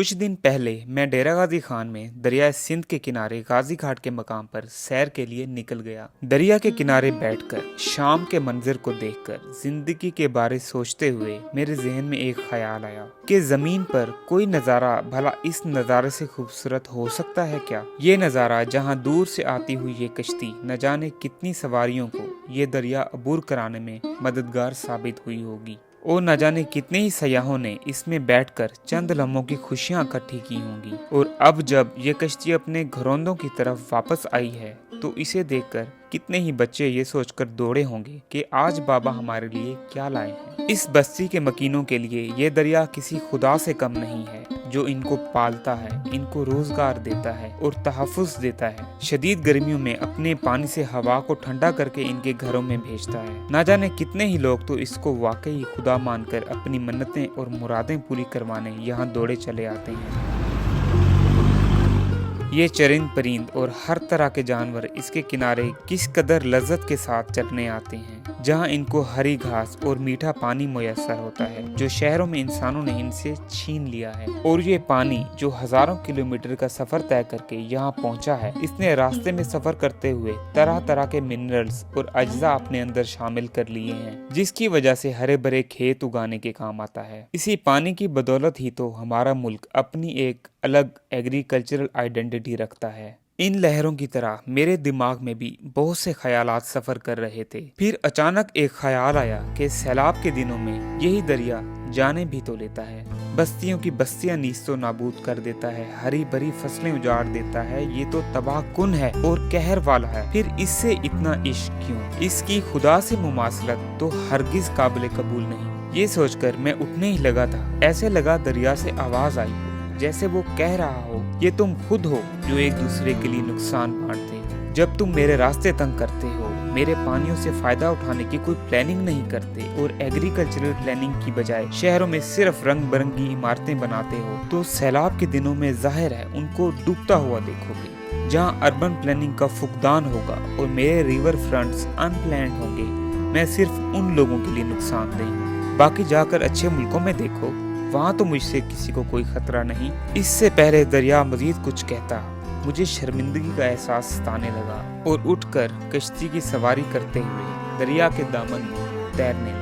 कुछ दिन पहले मैं डेरा गाजी खान में दरिया सिंध के किनारे गाजी घाट के मकाम पर सैर के लिए निकल गया। दरिया के किनारे बैठकर शाम के मंजर को देखकर जिंदगी के बारे सोचते हुए मेरे जहन में एक ख्याल आया कि जमीन पर कोई नज़ारा भला इस नज़ारे से खूबसूरत हो सकता है क्या। ये नज़ारा जहाँ दूर से आती हुई ये कश्ती न जाने कितनी सवारियों को ये दरिया अबूर कराने में मददगार साबित हुई होगी और न जाने कितने ही सयाहों ने इसमें बैठकर चंद लम्हों की खुशियां इकट्ठी की होंगी। और अब जब ये कश्ती अपने घरौंदों की तरफ वापस आई है तो इसे देखकर कितने ही बच्चे ये सोचकर दौड़े होंगे कि आज बाबा हमारे लिए क्या लाए हैं। इस बस्ती के मकीनों के लिए ये दरिया किसी खुदा से कम नहीं है जो इनको पालता है, इनको रोजगार देता है और तहफ़्फ़ुज़ देता है। शदीद गर्मियों में अपने पानी से हवा को ठंडा करके इनके घरों में भेजता है। ना जाने कितने ही लोग तो इसको वाकई खुदा मानकर अपनी मन्नतें और मुरादें पूरी करवाने यहाँ दौड़े चले आते हैं। ये चरिंद परिंद और हर तरह के जानवर इसके किनारे किस कदर लज्जत के साथ चरने आते हैं, जहाँ इनको हरी घास और मीठा पानी मुयस्सर होता है जो शहरों में इंसानों ने इनसे छीन लिया है। और ये पानी जो हजारों किलोमीटर का सफर तय करके यहाँ पहुँचा है, इसने रास्ते में सफर करते हुए तरह तरह के मिनरल्स और अज्जा अपने अंदर शामिल कर लिए हैं, जिसकी वजह से हरे भरे खेत उगाने के काम आता है। इसी पानी की बदौलत ही तो हमारा मुल्क अपनी एक अलग एग्रीकल्चरल आइडेंटिटी रखता है। इन लहरों की तरह मेरे दिमाग में भी बहुत से ख्यालात सफर कर रहे थे। फिर अचानक एक ख्याल आया कि सैलाब के दिनों में यही दरिया जाने भी तो लेता है, बस्तियों की बस्तियां नीस्तो नाबूद कर देता है, हरी भरी फसलें उजाड़ देता है। ये तो तबाह कुन है और कहर वाला है, फिर इससे इतना इश्क क्यों? इसकी खुदा से मुमासलत तो हरगिज काबिल कबूल नहीं। ये सोचकर मैं उठने ही लगा था, ऐसे लगा दरिया से आवाज आई जैसे वो कह रहा हो, ये तुम खुद हो जो एक दूसरे के लिए नुकसान बांटते हो। जब तुम मेरे रास्ते तंग करते हो, मेरे पानियों से फायदा उठाने की कोई प्लानिंग नहीं करते और एग्रीकल्चरल प्लानिंग की बजाय शहरों में सिर्फ रंग बिरंगी इमारतें बनाते हो, तो सैलाब के दिनों में जाहिर है उनको डूबता हुआ देखोगे। जहाँ अर्बन प्लानिंग का फुकदान होगा और मेरे रिवर फ्रंट्स अनप्लैन्ड होंगे, मैं सिर्फ उन लोगों के लिए नुकसानदेह हूँ। बाकी जाकर अच्छे मुल्कों में देखो, वहाँ तो मुझसे किसी को कोई खतरा नहीं। इससे पहले दरिया मजीद कुछ कहता, मुझे शर्मिंदगी का एहसास सताने लगा और उठकर कश्ती की सवारी करते हुए दरिया के दामन में तैरने लगा।